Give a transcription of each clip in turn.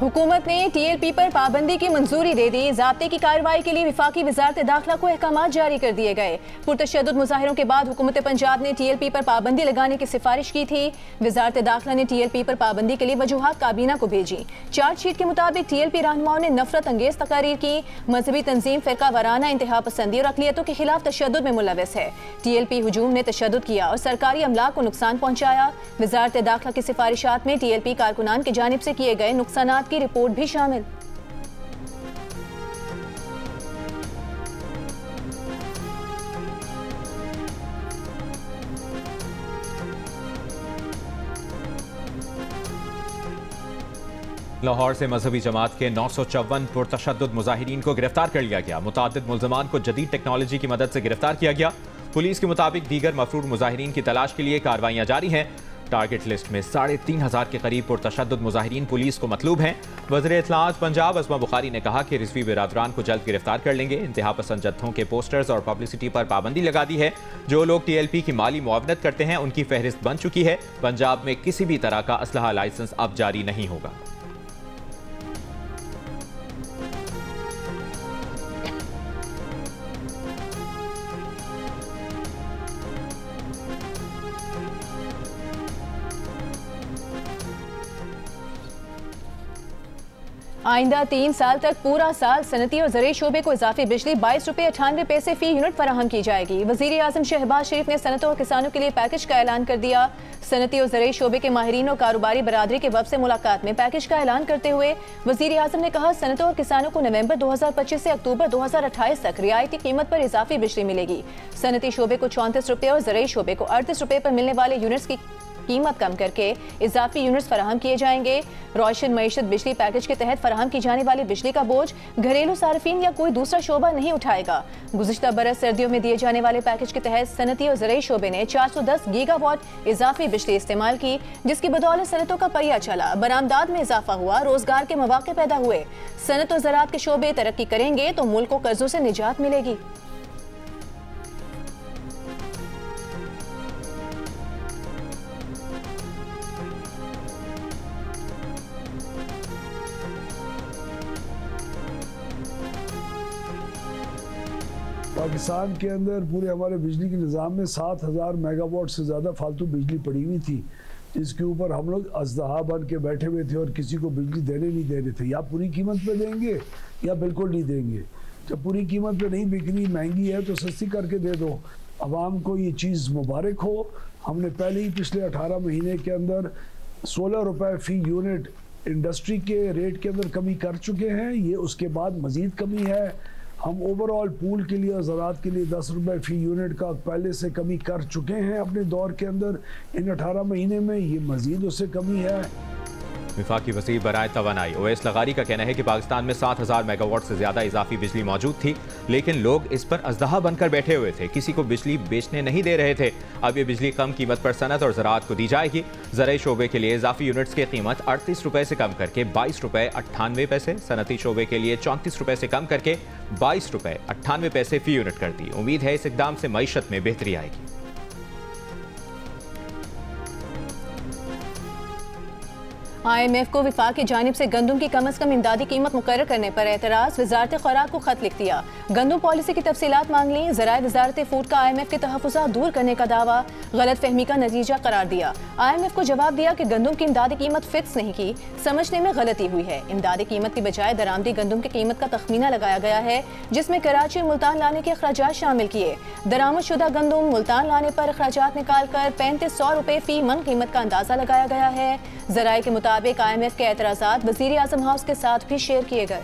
हुकूमत ने TLP पर पाबंदी की मंजूरी दे दी। ज़ाब्ते की कार्रवाई के लिए विफाकी वजारत दाखिला को अहकामात जारी कर दिए गए। पुरतशद्दुद मुजाहिरों के बाद हुकूमत पंजाब ने TLP पर पाबंदी लगाने की सिफारिश की थी। वजारत दाखिला ने TLP पर पाबंदी के लिए वजूहात काबीना को भेजी। चार्जशीट के मुताबिक TLP रहनुमाओं ने नफरत अंगेज तकारीर की, मजहबी तंजीम फिरका वाराना इंतहा पसंदी और अकलियतों के खिलाफ तशद्दुद में मुलविस है। TLP हुजूम ने तशद्दुद किया और सरकारी अमलाक को नुकसान पहुंचाया। वजारत दाखिला की सिफारिशात में TLP कारकुनान की जानिब से किए गए नुकसानात की रिपोर्ट भी शामिल। लाहौर से मजहबी जमात के 954 पुरतशद्दुद मुजाहिरीन को गिरफ्तार कर लिया गया। मुतादिद मुल्ज़मान को जदीद टेक्नोलॉजी की मदद से गिरफ्तार किया गया। पुलिस के मुताबिक दीगर मफरूर मुजाहिरीन की तलाश के लिए कार्रवाइयां जारी हैं। टारगेट लिस्ट में 3500 के करीब पुरतशद्दुद मुजाहिरीन पुलिस को मतलूब हैं। वज़ीर इत्तलाआत पंजाब अस्मा बुखारी ने कहा कि रिजवी बिरादरान को जल्द गिरफ्तार कर लेंगे। इंतहा पसंद जत्थों के पोस्टर्स और पब्लिसिटी पर पाबंदी लगा दी है। जो लोग TLP की माली मुआवनत करते हैं उनकी फहरिस्त बन चुकी है। पंजाब में किसी भी तरह का असलहा लाइसेंस अब जारी नहीं होगा। आइंदा 3 साल तक पूरा साल सनती और ज़रूरी शोबे को इजाफी बिजली 22 रुपये 98 पैसे फी यूनिट फराहम की जाएगी। वज़ीर आज़म शहबाज शरीफ ने सनतों और किसानों के लिए पैकेज का ऐलान कर दिया। सनती और ज़रूरी शोबे के माहिरीन और कारोबारी बरादरी के वफ़द से मुलाकात में पैकेज का ऐलान करते हुए वज़ीर आज़म ने कहा, सनतों और किसानों को नवंबर 2025 से अक्टूबर 2028 तक रियायती कीमत पर इजाफी बिजली मिलेगी। सनती शोबे को 34 रुपये और ज़रूरी शोबे को 38 रुपये पर मिलने वाले यूनिट्स की कीमत कम करके इजाफी यूनिट्स फराहम किए जाएंगे। रोशन मईशत बिजली पैकेज के तहत फराहम की जाने वाली बिजली का बोझ घरेलू सार्फिन या कोई दूसरा शोबा नहीं उठाएगा। गुज़िश्ता बरस सर्दियों में दिए जाने वाले पैकेज के तहत सनती और ज़रूरी शोबे ने 410 गीगावाट इजाफी बिजली इस्तेमाल की, जिसकी बदौलत सनतों का पहिया चला, बरामदात में इजाफा हुआ, रोजगार के मौके पैदा हुए। सनत और ज़राअत के शोबे तरक्की करेंगे तो मुल्क को कर्जों से निजात मिलेगी। पाकिस्तान के अंदर पूरे हमारे बिजली के निज़ाम में 7000 मेगावाट से ज़्यादा फालतू बिजली पड़ी हुई थी, जिसके ऊपर हम लोग अजदहा बन के बैठे हुए थे और किसी को बिजली देने नहीं दे रहे थे। या पूरी कीमत पे देंगे या बिल्कुल नहीं देंगे। जब पूरी कीमत पे नहीं बिक रही, महंगी है, तो सस्ती करके दे दो। आवाम को ये चीज़ मुबारक हो। हमने पहले ही पिछले 18 महीने के अंदर 16 रुपये फ़ी यूनिट इंडस्ट्री के रेट के अंदर कमी कर चुके हैं। ये उसके बाद मज़ीद कमी है। हम ओवरऑल पूल के लिए और ज़राअत के लिए 10 रुपये फ़ी यूनिट का पहले से कमी कर चुके हैं अपने दौर के अंदर। इन 18 महीने में ये मज़ीद उससे कमी है। विफाकी वज़ीर बराए तवानाई ओवैस लगारी का कहना है कि पाकिस्तान में 7000 मेगावाट से ज्यादा इजाफी बिजली मौजूद थी, लेकिन लोग इस पर अजदहा बनकर बैठे हुए थे, किसी को बिजली बेचने नहीं दे रहे थे। अब ये बिजली कम कीमत पर सनत और ज़राअत को दी जाएगी। ज़रूरी शोबे के लिए इजाफी यूनिट्स की कीमत 38 रुपये से कम करके 22 रुपये 98 पैसे, सनती शोबे के लिए 34 रुपये से कम करके 22 रुपये 98 पैसे फी यूनिट कर दी। उम्मीद है इस इकदाम से मईशत में बेहतरी आएगी। IMF को विफाक की जानिब से गंदम की कम अज़ कम इमदादी कीमत मुकर्रर करने पर एतराज़। वज़ारत ख़ुराक को खत लिख दिया, गंदम पॉलिसी की तफसीलात मांग ली। ज़राए वज़ारत फूड का IMF के तहफ़्फ़ुज़ात दूर करने का दावा गलत फहमी का नतीजा करार दिया। IMF को जवाब दिया कि गंदम की इमदादी कीमत फिक्स नहीं की, समझने में गलती हुई है। इमदादी कीमत की बजाय दरामदी गंदम की कीमत का तखमीना लगाया गया है, जिसमें कराची और मुल्तान लाने के अखराजात शामिल किए। दरामदशुदा गंदम मुल्तान लाने पर अखराजात निकाल कर 3500 रुपये फ़ी मन कीमत का अंदाज़ा लगाया गया है। ज़राए के मुताबिक IMF के एतराज़ात वज़ीर आज़म हाउस के साथ भी शेयर किए गए।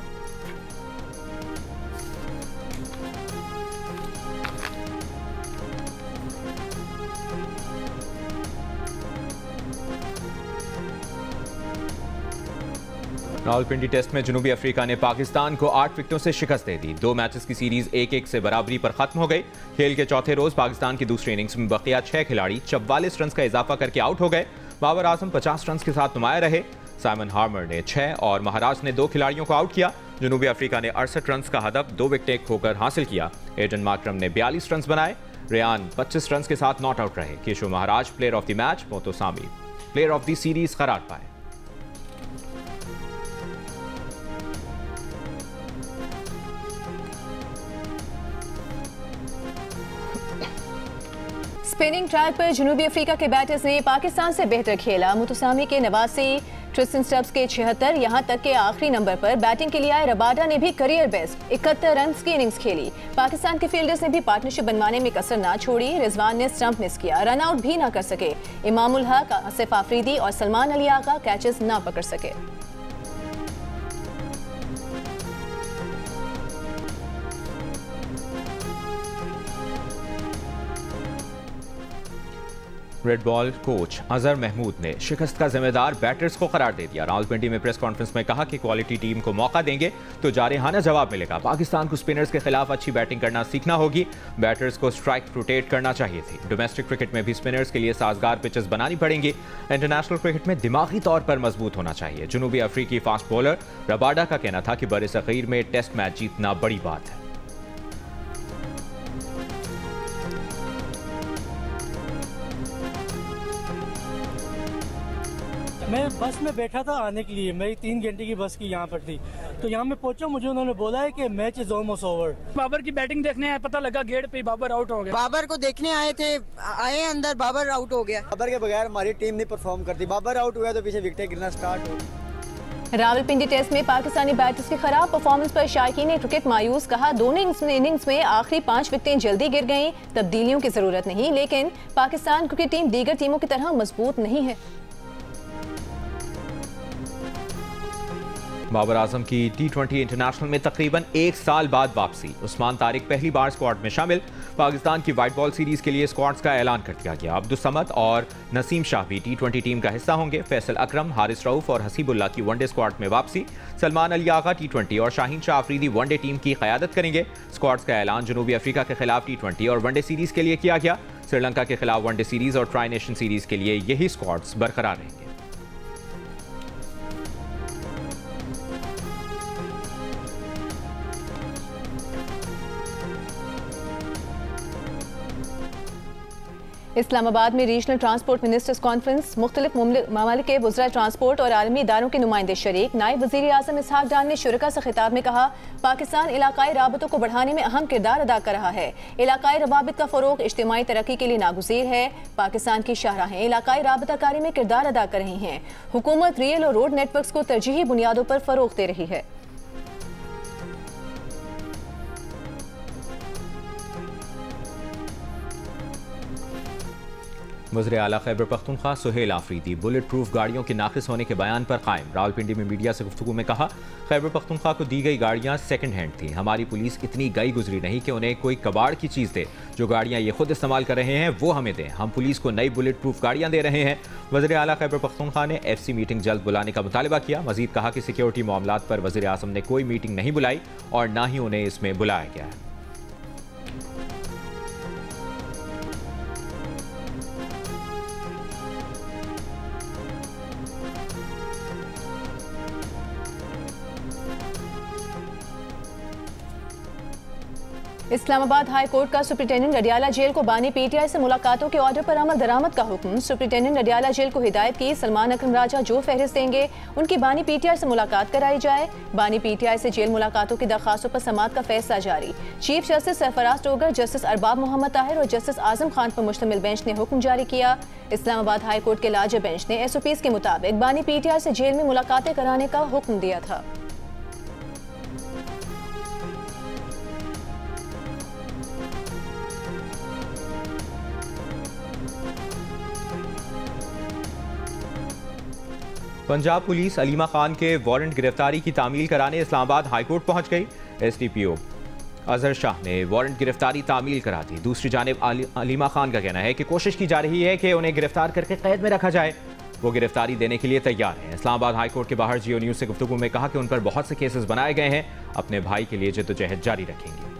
रावलपिंडी टेस्ट में जनूबी अफ्रीका ने पाकिस्तान को 8 विकेटों से शिकस्त दे दी। 2 मैचेस की सीरीज 1-1 से बराबरी पर खत्म हो गई। खेल के चौथे रोज पाकिस्तान की दूसरी इनिंग्स में बकिया 6 खिलाड़ी 44 रन का इजाफा करके आउट हो गए। बाबर आजम 50 रन के साथ नुमाया रहे। साइमन हार्मर ने 6 और महाराज ने 2 खिलाड़ियों को आउट किया। जनूबी अफ्रीका ने 68 रन का हदफ 2 विकेटें खोकर हासिल किया। एडन मार्करम ने 42 रन बनाए। रेयान 25 रन के साथ नॉट आउट रहे। Keshav Maharaj player of the match, Muthusamy player of the series करार पाए। स्पिनिंग ट्रैक पर जनूबी अफ्रीका के बैटर्स ने पाकिस्तान से बेहतर खेला। मुतसामी के 89, ट्रिस्टन स्टब्स के 76, यहां तक के आखिरी नंबर पर बैटिंग के लिए आए रबाडा ने भी करियर बेस्ट 71 रन की इनिंग्स खेली। पाकिस्तान के फील्डर्स ने भी पार्टनरशिप बनवाने में कसर ना छोड़ी। रिजवान ने स्टंप मिस किया, रन आउट भी ना कर सके। इमामुल हक, आसिफ आफरीदी और सलमान अली आगा कैचेस ना पकड़ सके। Red ball coach Azhar Mahmood ने शिकस्त का जिम्मेदार बैटर्स को करार दे दिया। रावलपिंडी में प्रेस कॉन्फ्रेंस में कहा कि क्वालिटी टीम को मौका देंगे तो जारहाना जवाब मिलेगा। पाकिस्तान को स्पिनर्स के खिलाफ अच्छी बैटिंग करना सीखना होगी। बैटर्स को स्ट्राइक रोटेट करना चाहिए थी। डोमेस्टिक क्रिकेट में भी स्पिनर्स के लिए साजगार पिचेस बनानी पड़ेंगी। इंटरनेशनल क्रिकेट में दिमागी तौर पर मजबूत होना चाहिए। जनूबी अफ्रीकी फास्ट बॉलर रबाडा का कहना था कि बरे-सगीर में टेस्ट मैच जीतना बड़ी बात है। मैं बस में बैठा था आने के लिए, मेरी 3 घंटे की बस की यहाँ पर थी, तो यहाँ मैं पहुंचा, मुझे उन्होंने बोला है कि match is almost over. Babar की बैटिंग देखने आए, पता लगा गेट पे बाबर आउट हो गया। बाबर को देखने आए अंदर, बाबर आउट हो गया। बाबर के बगैर हमारी टीम नहीं परफॉर्म करती। बाबर आउट हुआ तो पीछे विकेटें गिरना स्टार्ट हो। रावलपिंडी टेस्ट में पाकिस्तानी बैटर्स की खराब परफॉर्मेंस पर शायकीन ने क्रिकेट मायूस कहा। दोनों इनिंग्स में आखिरी 5 विकेटें जल्दी गिर गईं। तब्दीलियों की जरूरत नहीं, लेकिन पाकिस्तान क्रिकेट टीम दीगर टीमों की तरह मजबूत नहीं है। बाबर आजम की T20 इंटरनेशनल में तकरीबन 1 साल बाद वापसी। उस्मान तारिक पहली बार स्क्वाड में शामिल। पाकिस्तान की व्हाइट बॉल सीरीज के लिए स्क्वाड्स का ऐलान कर दिया गया। अब्दुल समद और नसीम शाह भी T20 टीम का हिस्सा होंगे। फैसल अकरम, हारिस रऊफ और हसीबुल्लाह की वनडे स्क्वाड में वापसी। सलमान अली आगा T20 और शाहीन शाह अफरीदी वनडे टीम की क़यादत करेंगे। स्क्वाड्स का ऐलान जनूबी अफ्रीका के खिलाफ T20 और वनडे सीरीज के लिए किया गया। श्रीलंका के खिलाफ वनडे सीरीज और ट्राई नेशन सीरीज के लिए यही स्क्वाड्स बरकरार रहेंगे। इस्लामाबाद में रीजनल ट्रांसपोर्ट मिनिस्टर्स कॉन्फ्रेंस, मुख्तलिफ ममालिक के वज़रा ट्रांसपोर्ट और आलमी इदारों के नुमाइंदे शरीक। नायब वज़ीर आज़म इसहाक डार ने शुरका से खिताब में कहा, पाकिस्तान इलाकाई राबतों को बढ़ाने में अहम किरदार अदा कर रहा है। इलाकाई रवाबित का फ़रोग़ इज्तिमाई तरक्की के लिए नागुज़ीर है। पाकिस्तान की शाहराहें इलाकाई राबताकारी में किरदार अदा कर रही हैं। हुकूमत रेल और रोड नेटवर्क्स को तरजीही बुनियादों पर फ़रोग़ दे रही है। वज़ीर आला खैबर पख्तूनख्वा सुहेल आफरीदी बुलेट प्रूफ गाड़ियों के नाक़िस होने के बयान पर कायम। रावलपिंडी में मीडिया से गुफ्तगू में कहा, खैबर पख्तूनख्वा को दी गई गाड़ियाँ सेकंड हैंड थी। हमारी पुलिस इतनी गई गुजरी नहीं कि उन्हें कोई कबाड़ की चीज़ दे। जो गाड़ियाँ ये खुद इस्तेमाल कर रहे हैं वो हमें दें। हम पुलिस को नई बुलेट प्रूफ गाड़ियाँ दे रहे हैं। वज़ीर आला खैबर पख्तूनख्वा ने FC मीटिंग जल्द बुलाने का मुतालबा किया। मजीद कहा कि सिक्योरिटी मामलात पर वज़ीर आज़म ने कोई मीटिंग नहीं बुलाई और ना ही उन्हें इसमें बुलाया गया है। इस्लामाबाद हाई कोर्ट का सुप्रिंटेंडेंट अडियाला जेल को बानी PTI से मुलाकातों के ऑर्डर पर अमल दरामद का हुक्म। सुप्रिंटेंडेंट अडियाला जेल को हिदायत की, सलमान अकरम राजा जो फहरिस्त देंगे उनकी बानी PTI से मुलाकात कराई जाए। बानी PTI से जेल मुलाकातों की दरखास्तों पर समाअत का फैसला जारी। चीफ जस्टिस सरफराज टोगर, जस्टिस अरबाब मोहम्मद ताहिर और जस्टिस आजम खान पर मुश्तमिल बेंच ने हुक्म जारी किया। इस्लामाबाद हाई कोर्ट के लार्जर बेंच ने SOPs के मुताबिक बानी PTI से जेल में मुलाकातें कराने का हुक्म दिया था। पंजाब पुलिस अलीमा खान के वारंट गिरफ्तारी की तामील कराने इस्लामाबाद हाईकोर्ट पहुंच गई। SDPO अजहर शाह ने वारंट गिरफ्तारी तामील करा दी। दूसरी जानिब अलीमा खान का कहना है कि कोशिश की जा रही है कि उन्हें गिरफ्तार करके कैद में रखा जाए। वो गिरफ्तारी देने के लिए तैयार हैं। इस्लामाबाद हाईकोर्ट के बाहर जियो न्यूज़ से गुफ्तगू में कहा कि उन पर बहुत से केसेस बनाए गए हैं। अपने भाई के लिए जद्दोजहद जारी रखेंगे।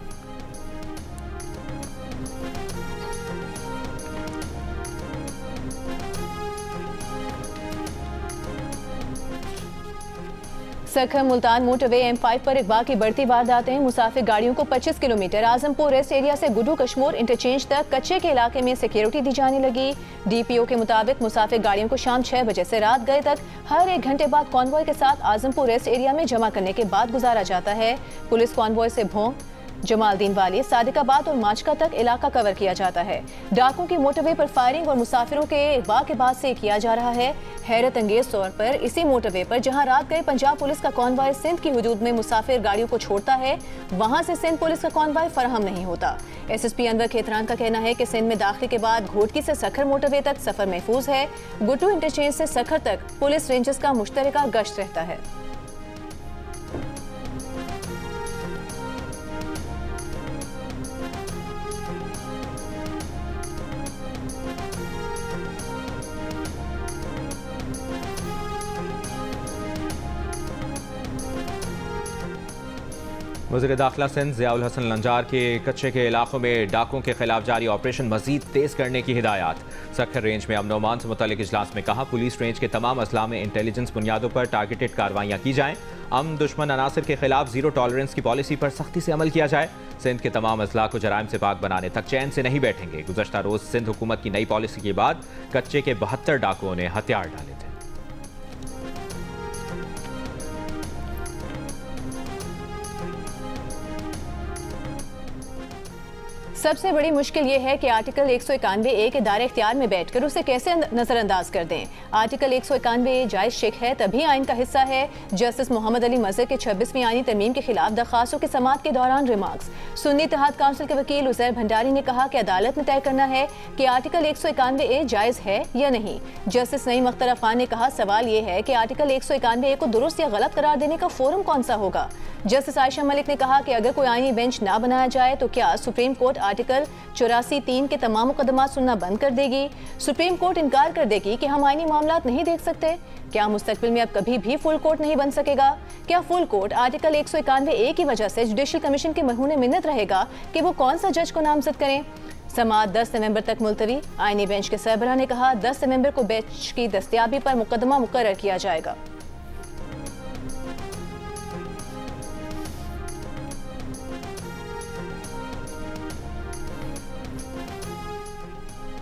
सरखम मुल्तान मोटरवे M5 पर अगवा की बढ़ती वारदातें। मुसाफिर गाड़ियों को 25 किलोमीटर आजमपुर रेस्ट एरिया से गुड्डू कश्मोर इंटरचेंज तक कच्चे के इलाके में सिक्योरिटी दी जाने लगी। DPO के मुताबिक मुसाफिर गाड़ियों को शाम 6 बजे से रात गए तक हर 1 घंटे बाद कॉन्वॉय के साथ आजमपुर रेस्ट एरिया में जमा करने के बाद गुजारा जाता है। पुलिस कॉन्वॉय से भोंग जमालदीन वाली, सादिकाबाद और माचका तक इलाका कवर किया जाता है। डाकुओं की मोटरवे पर फायरिंग और मुसाफिरों के वाक़ेबात से किया जा रहा है। हैरत अंगेज तौर पर इसी मोटरवे पर जहां रात गए पंजाब पुलिस का कॉन्वॉय सिंध की हुदूद में मुसाफिर गाड़ियों को छोड़ता है, वहां से सिंध पुलिस का कॉन्वॉय फराहम नहीं होता। SSP अनवर खेतरान का कहना है कि सिंध में दाखिले के बाद घोटकी से सखर मोटरवे तक सफर महफूज है। गुट्टू इंटरचेंज से सखर तक पुलिस रेंजर्स का मुश्तरका गश्त रहता है। वज़ीर दाखिला सिंध ज़ियाउल हसन लंजार के कच्चे के इलाकों में डाकुओं के खिलाफ जारी ऑपरेशन मजीद तेज करने की हिदायत। सखर रेंज में अमन अमान से मुतल्लिक इजलास में कहा, पुलिस रेंज के तमाम अजला में इंटेलिजेंस बुनियादों पर टारगेटेड कार्रवाइयाँ की जाएँ। अमन दुश्मन अनासर के खिलाफ जीरो टॉलरेंस की पॉलिसी पर सख्ती से अमल किया जाए। सिंध के तमाम अजला को जराइम से पाक बनाने तक चैन से नहीं बैठेंगे। गुज़श्ता रोज़ सिंध हुकूमत की नई पॉलिसी के बाद कच्चे के 72 डाकुओं ने हथियार डाले थे। सबसे बड़ी मुश्किल ये है कि आर्टिकल 191A के दायरे इख्तियार में बैठकर उसे कैसे नजरअंदाज कर दें। आर्टिकल 191A जायज शेख है, तभी आइन का हिस्सा है। जस्टिस मोहम्मद अली मजहर के 26वीं आईनी तरमीम के खिलाफ दरखास्तों की समाअत के दौरान रिमार्क्स। सुन्नी इत्तेहाद काउंसिल के वकील उज़ैर भंडारी ने कहा कि अदालत में तय करना है कि आर्टिकल 191A जायज है या नहीं। जस्टिस नईम अख्तर अफान ने कहा, सवाल ये है कि आर्टिकल 191A को दुरुस्त या गलत करार देने का फोरम कौन सा होगा। जस्टिस आयशा मलिक ने कहा कि अगर कोई आईनी बेंच ना बनाया जाए तो क्या सुप्रीम कोर्ट आर्टिकल 84(3) के तमाम मुकदमात सुनना बंद कर देगी। सुप्रीम कोर्ट इनकार कर देगी कि हम आईनी मामलात नहीं देख सकते। क्या मुस्तकबिल में अब कभी भी फुल कोर्ट नहीं बन सकेगा? क्या फुल कोर्ट आर्टिकल 191A की वजह से जुडिशल कमीशन के मरहूने मिन्नत रहेगा कि वो कौन सा जज को नामजद करें? समाअत 10 नवंबर तक मुलतवी। आईनी बेंच के सरबराह ने कहा, 10 नवंबर को बेंच की दस्तयाबी पर मुकदमा मुकर्रर किया जाएगा।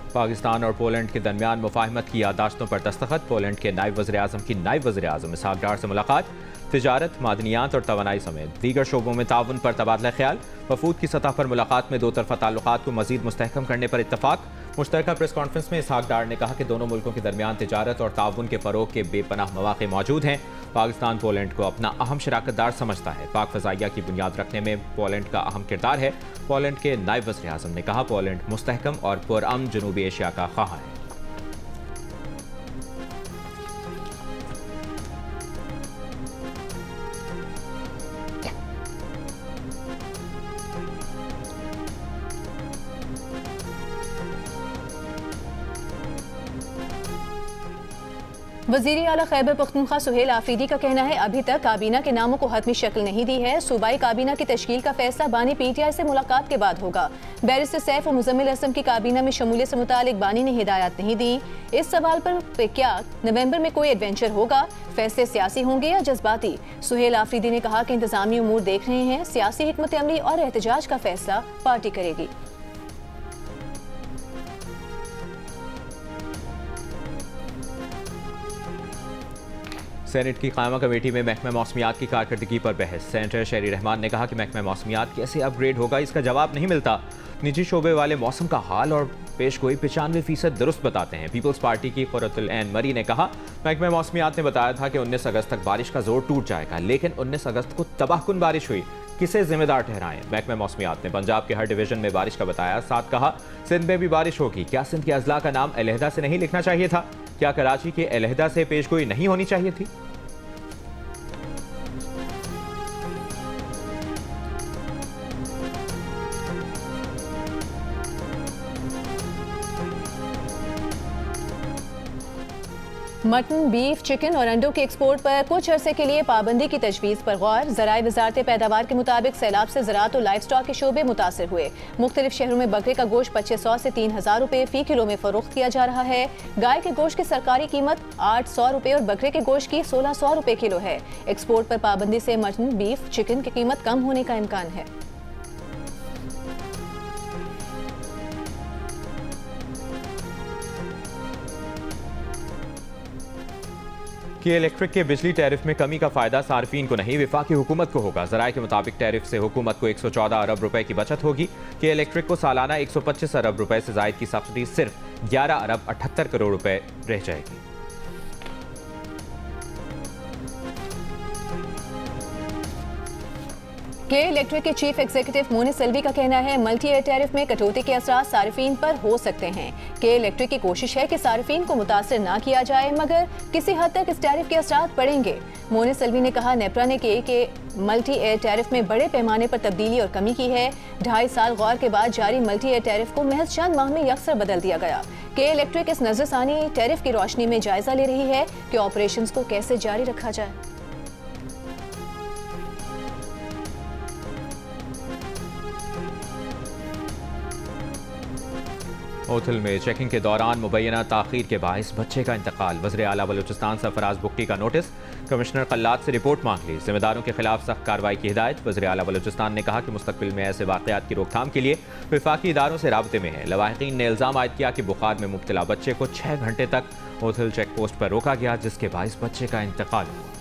पाकिस्तान और पोलैंड के दरमियान मुफाहमत की यादाश्तों पर दस्तखत। पोलैंड के नायब वज़ीर-ए-आज़म की नायब वज़ीर-ए-आज़म इसहाक डार से मुलाकात। तिजारत, मादनियात और तवानाई समेत दीगर शोबों में ताउन पर तबादला ख्याल। वफूद की सतह पर मुलाकात में दो तरफ़ा ताल्लुकात को मज़ीद मुस्तहकम करने पर इत्तफाक। मुश्तरका प्रेस कॉन्फ्रेंस में इसहाक डार ने कहा कि दोनों मुल्कों के दरमियान तिजारत और ताउन के फ़रोग के बेपनाह मौक़े मौजूद हैं। पाकिस्तान पोलैंड को अपना अहम शराकतदार समझता है। पाक फ़ज़ाइया की बुनियाद रखने में पोलैंड का अहम किरदार है। पोलैंड के नायब वज़ीर-ए-आज़म ने कहा, पोलैंड मुस्तहकम और पुरअमन जनूबी एशिया का ख्वाह है। वज़ीर आला खैबर पख्तूनख्वा सुहेल आफरीदी का कहना है, अभी तक काबीना के नामों को हतमी शक्ल नहीं दी है। सूबाई काबीना की तश्कील का फैसला बानी PTI से मुलाकात के बाद होगा। बैरिस्टर सैफ और मुजम्मिल असलम की काबीना में शमूलियत से मुतालिक बानी ने हिदायत नहीं दी। इस सवाल पर क्या नवंबर में कोई एडवेंचर होगा? फैसले सियासी होंगे या जज्बाती? सुहेल आफरीदी ने कहा कि इंतजामी उमूर देख रहे हैं, सियासी हिकमत अमली और एहतजाज का फैसला पार्टी करेगी। सेनेट की कायमा कमेटी में महकमा मौसमियात की कारकर्दगी पर बहस। सेनेटर शहरी रहमान ने कहा कि महकमा मौसमियात कैसे अपग्रेड होगा, इसका जवाब नहीं मिलता। निजी शोबे वाले मौसम का हाल और पेशगोई 95% दुरुस्त बताते हैं। पीपल्स पार्टी की क़ुर्रतुल ऐन मरी ने कहा, महकमा मौसमियात ने बताया था कि 19 अगस्त तक बारिश का जोर टूट जाएगा, लेकिन 19 अगस्त को तबाहकुन बारिश हुई। किसे जिम्मेदार ठहराएं? महकमा मौसमियात ने पंजाब के हर डिवीजन में बारिश का बताया। साथ कहा, सिंध में भी बारिश होगी। क्या सिंध के अजला का नाम अलहदा से नहीं लिखना चाहिए था? क्या कराची के अलहदा से पेशगोई नहीं होनी चाहिए थी? मटन, बीफ, चिकन और अंडों के एक्सपोर्ट पर कुछ अरसे के लिए पाबंदी की तजवीज़ पर गौर। ज़राए वज़ारत पैदावार के मुताबिक सैलाब से ज़राअत और लाइफ स्टॉक के शोबे मुतासर हुए। मुख्तलिफ शहरों में बकरे का गोश्त 2500 से 3000 रुपये फ़ी किलो में फ़रोख्त किया जा रहा है। गाय के गोश्त की सरकारी कीमत 800 रुपये और बकरे के गोश्त की 1600 रुपये किलो है। एक्सपोर्ट पर पाबंदी से मटन, बीफ, चिकन की कीमत कम होने का इम्कान है। के इलेक्ट्रिक के बिजली टैरिफ में कमी का फायदा सार्फिन को नहीं, वफाकी हुकूमत को होगा। ज़राए के मुताबिक टैरिफ से हुकूमत को 114 अरब रुपए की बचत होगी। के इलेक्ट्रिक को सालाना 125 अरब रुपए से जायद की सब्सिडी सिर्फ 11 अरब 78 करोड़ रुपए रह जाएगी। के इलेक्ट्रिक के चीफ एग्जीक्यूटिव मोनिस अलवी का कहना है मल्टी एयर टैरिफ में कटौती के असरात सार्फिन पर हो सकते हैं। के इलेक्ट्रिक की कोशिश है कि सार्फिन को मुतासर ना किया जाए, मगर किसी हद तक इस टैरिफ के असरात पड़ेंगे। मोनिस अलवी ने कहा नेपरा ने के मल्टी एयर टैरिफ में बड़े पैमाने पर तब्दीली और कमी की है। 2.5 साल गौर के बाद जारी मल्टी एयर टैरिफ को महज चंद माह में यकसर बदल दिया गया। के इलेक्ट्रिक इस नजरसानी टैरिफ की रोशनी में जायजा ले रही है कि ऑपरेशंस को कैसे जारी रखा जाए। होटल में चेकिंग के दौरान मुबैना ताखीर के बाइस बच्चे का इंतकाल। वज़ीर आला बलूचिस्तान सरफराज बुगटी का नोटिस, कमिश्नर कल्लात से रिपोर्ट मांग ली। जिम्मेदारों के खिलाफ सख्त कार्रवाई की हिदायत। वज़ीर आला बलूचिस्तान ने कहा कि मुस्तकबिल में ऐसे वाक़यात की रोकथाम के लिए वफाकी इदारों से राब्ते में है। लवाहिकीन ने इल्ज़ाम आयद किया कि बुखार में मुब्तला बच्चे को 6 घंटे तक होटल चेक पोस्ट पर रोका गया, जिसके बाइस बच्चे का इंतकाल हुआ।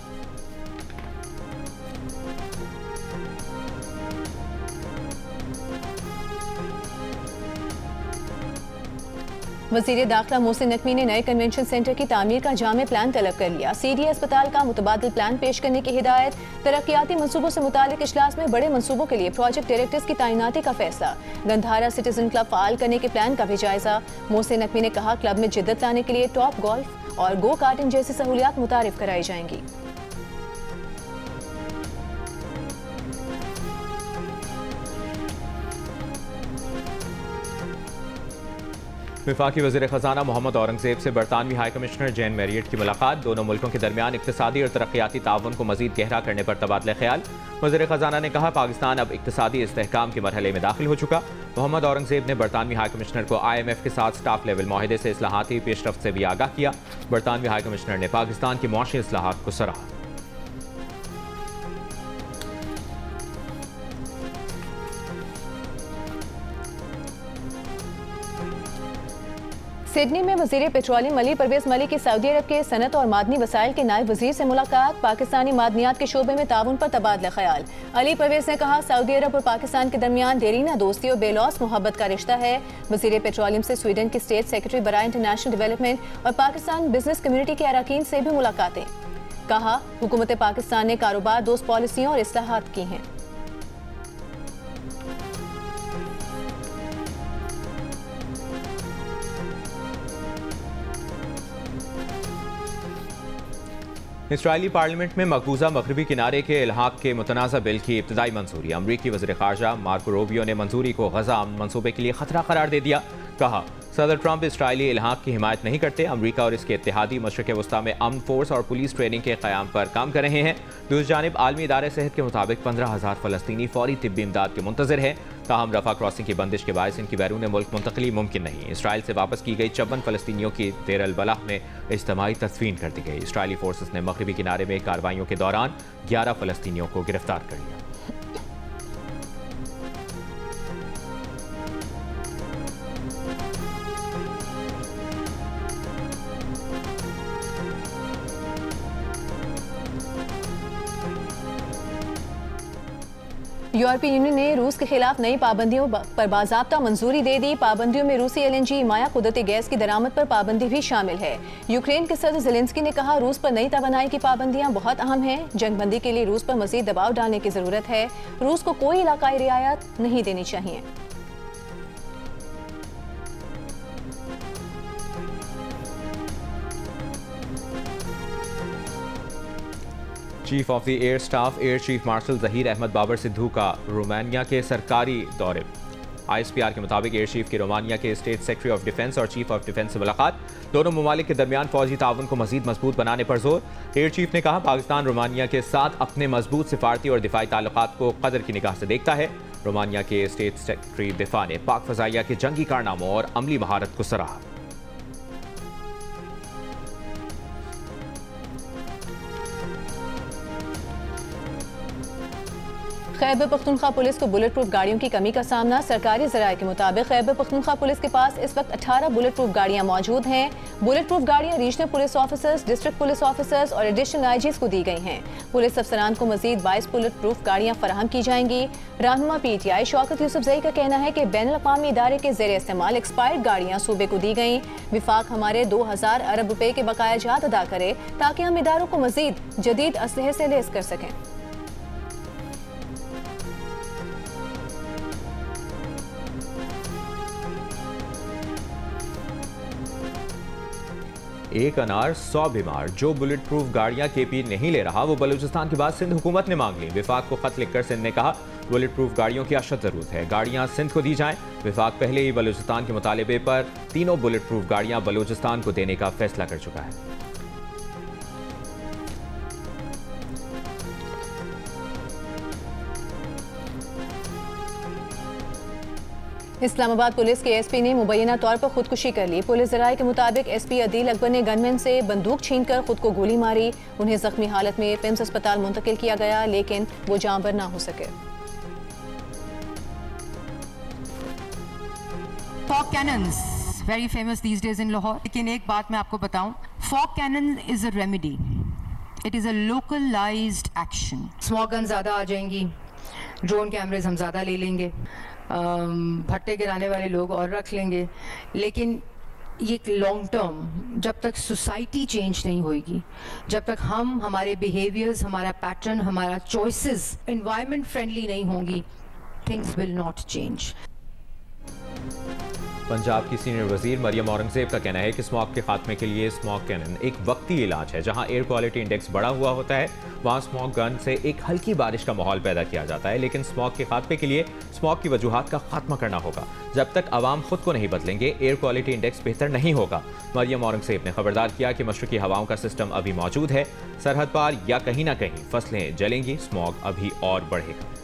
वज़ीर दाखिला मोहसिन नकवी ने नए कन्वेंशन सेंटर की तामीर का जामे प्लान तलब कर लिया। सीडी अस्पताल का मुतबादिल प्लान पेश करने की हिदायत। तरक्याती मनसूबों से मुतालिक इजलास में बड़े मनसूबों के लिए प्रोजेक्ट डायरेक्टर्स की तैनाती का फैसला। गंधारा सिटीजन क्लब फाल करने के प्लान का भी जायजा। मोहसिन नकवी ने कहा क्लब में जिद्दत लाने के लिए टॉप गोल्फ और गो कार्टिंग जैसी सहूलियात मुतारिफ कराई जाएंगी। वफाकी वज़ीर ख़जाना मोहम्मद औरंगज़ेब से बरतानवी हाई कमिश्नर जैन मैरियट की मुलाकात। दोनों मुल्कों के दरमियान इक़्तिसादी और तरक्याती ताउन को मज़ीद गहरा करने पर तबादला ख्याल। वज़ीर ख़जाना ने कहा पाकिस्तान अब इक़्तिसादी इस्तेहकाम के मरहले में दाखिल हो चुका। मोहम्मद औरंगज़ेब ने बरतानवी हाई कमिश्नर को IMF के साथ स्टाफ लेवल माहिदे से इस्लाहाती पेशरफ्त से भी आगाह किया। बरतानवी हाई कमिश्नर ने पाकिस्तान की मुआशी इस्लाहात को सराहा। सिडनी में वज़ीर पेट्रोलियम अली परवेज़ मलिक की सऊदी अरब के सनत और मादनी वसाइल के नायब वज़ीर से मुलाकात। पाकिस्तानी मादनियात के शोबे में ताउन पर तबादला ख्याल। अली परवेज़ ने कहा सऊदी अरब और पाकिस्तान के दरमियान देरीना दोस्ती और बेलौस मोहब्बत का रिश्ता है। वज़ीर पेट्रोलियम से स्वीडन की स्टेट सेक्रेटरी बराए इंटरनेशनल डेवलपमेंट और पाकिस्तान बिजनेस कम्युनिटी के अरकान से भी मुलाकातें। कहा हुकूमत पाकिस्तान ने कारोबार दोस्त पॉलिसियों और इस्लाहात की हैं। इसराइली पार्लियामेंट में मकबूजा मगरबी किनारे के इल्हाक के मुतनाज़ा बिल की इब्तदाई मंजूरी। अमरीकी वज़ीर ख़ारजा मार्को रूबियो ने मंजूरी को गज़ा मंसूबे के लिए खतरा करार दे दिया। कहा सदर ट्रंप इसराइली इल्हाक की हिमायत नहीं करते। अमरीका और इसके इत्तेहादी मशरिक़ वस्ता में अमन फोर्स और पुलिस ट्रेनिंग के क़याम पर काम कर रहे हैं। दूसरी जानिब आलमी इदारे सेहत के मुताबिक 15,000 फ़लस्तीनी फ़ौरी तिब्बी इमदाद के मुंतज़िर हैं। ताहम रफ़ा क्रॉसिंग की बंदिश के बायस इनकी बैरून मुल्क मुंतकली मुमकिन नहीं। इसराइल से वापस की गई 54 फ़लस्तीनियों की देर अल बलाह में इज्तिमाई तदफीन कर दी गई। इसराइली फोर्सेस ने मगरबी किनारे में कार्रवाइयों के दौरान 11 फ़लस्तीनियों को गिरफ्तार कर लिया। यूरोपीय यूनियन ने रूस के खिलाफ नई पाबंदियों पर बाज़ाब्ता मंजूरी दे दी। पाबंदियों में रूसी LNG माया कुदरती गैस की दरामद पर पाबंदी भी शामिल है। यूक्रेन के सदर ज़ेलेंस्की ने कहा रूस पर नई तवानाई की पाबंदियां बहुत अहम हैं। जंगबंदी के लिए रूस पर मज़ीद दबाव डालने की ज़रूरत है। रूस को कोई इलाकाई रियायत नहीं देनी चाहिए। Chief of the air staff air chief marshal Zaheer Ahmed Babar Sidhu का रोमानिया के सरकारी दौरे। ISPR के मुताबिक एयर चीफ की रोमानिया के स्टेट सेक्रेटरी ऑफ डिफेंस और चीफ ऑफ डिफेंस से मुलाकात। दोनों ममालिक के दरमियान फौजी ताउन को मजीद मजबूत बनाने पर जोर। एयर चीफ ने कहा पाकिस्तान रोमानिया के साथ अपने मजबूत सिफारती और दिफाई ताल्लुकात को कदर की निगाह से देखता है। रोमानिया के स्टेट सेक्रेटरी दिफा ने पाक फजाइया के जंगी कारनामों और अमली महारत को सराहा। खैबर पख्तूनख्वा पुलिस को बुलेट प्रूफ गाड़ियों की कमी का सामना। सरकारी ज़राए के मुताबिक खैबर पख्तूनख्वा पुलिस के पास इस वक्त 18 बुलेट प्रूफ गाड़ियां मौजूद हैं। बुलेट प्रूफ गाड़ियां regional police officers, district police officers और एडिशनल आईजीज को दी गई हैं। पुलिस अफसरान को मजीद 22 बुलेट प्रूफ गाड़ियां फराहम की जाएंगी। रहनुमा PTI शौकत यूसुफजई का कहना है कि बैनुल अक़वामी इदारे के ज़ेरे इस्तेमाल एक्सपायर्ड गाड़ियां सूबे को दी गई। विफाक हमारे 2000 अरब रुपए के बकाया जात अदा करे ताकि हम इदारों को मजीद जदीद असलहे से लैस कर सकें। एक अनार 100 बीमार। जो बुलेट प्रूफ गाड़ियां KP नहीं ले रहा वो बलूचिस्तान के बाद सिंध हुकूमत ने मांग ली। विफाक को खत लिखकर सिंध ने कहा बुलेट प्रूफ गाड़ियों की अशद जरूरत है, गाड़ियां सिंध को दी जाएं। विफाक पहले ही बलूचिस्तान के मुतालबे पर तीनों बुलेट प्रूफ गाड़ियां बलूचिस्तान को देने का फैसला कर चुका है। इस्लामाबाद पुलिस के SP ने मुबैना तौर पर खुदकुशी कर ली। पुलिस ज़राए के मुताबिक SP अदील अकबर ने गनमैन से बंदूक छीनकर खुद को गोली मारी। उन्हें जख्मी हालत में पिम्स अस्पताल मुंतकिल किया गया, लेकिन वो जांबर ना हो सके। Fog cannons very famous these days in Lahore. लेकिन एक बात मैं आपको बताऊं, fog cannon is a remedy, it is a localised action. Smog gun ज़्यादा आ जाएंगी, ड्रोन कैमरेज हम ज़्यादा ले लेंगे, भट्टे गिराने वाले लोग और रख लेंगे, लेकिन ये लॉन्ग टर्म जब तक सोसाइटी चेंज नहीं होगी, जब तक हम हमारे बिहेवियर्स, हमारा पैटर्न, हमारा चॉइसेस एनवायरनमेंट फ्रेंडली नहीं होंगी, things will not change. Punjab की सीनियर वजीर मरियम औरंगजेब का कहना है कि स्मॉग के खात्मे के लिए स्मॉग कैनन एक वक्ती इलाज है। जहां एयर क्वालिटी इंडेक्स बढ़ा हुआ होता है वहां स्मॉग गन से एक हल्की बारिश का माहौल पैदा किया जाता है, लेकिन स्मॉग के खात्मे के लिए स्मॉग की वजूहात का खात्मा करना होगा। जब तक आवाम खुद को नहीं बदलेंगे एयर क्वालिटी इंडेक्स बेहतर नहीं होगा। मरियम औरंगजेब ने खबरदार किया कि मशरकी हवाओं का सिस्टम अभी मौजूद है, सरहद पार या कहीं ना कहीं फसलें जलेंगी, स्मॉग अभी और बढ़ेगा।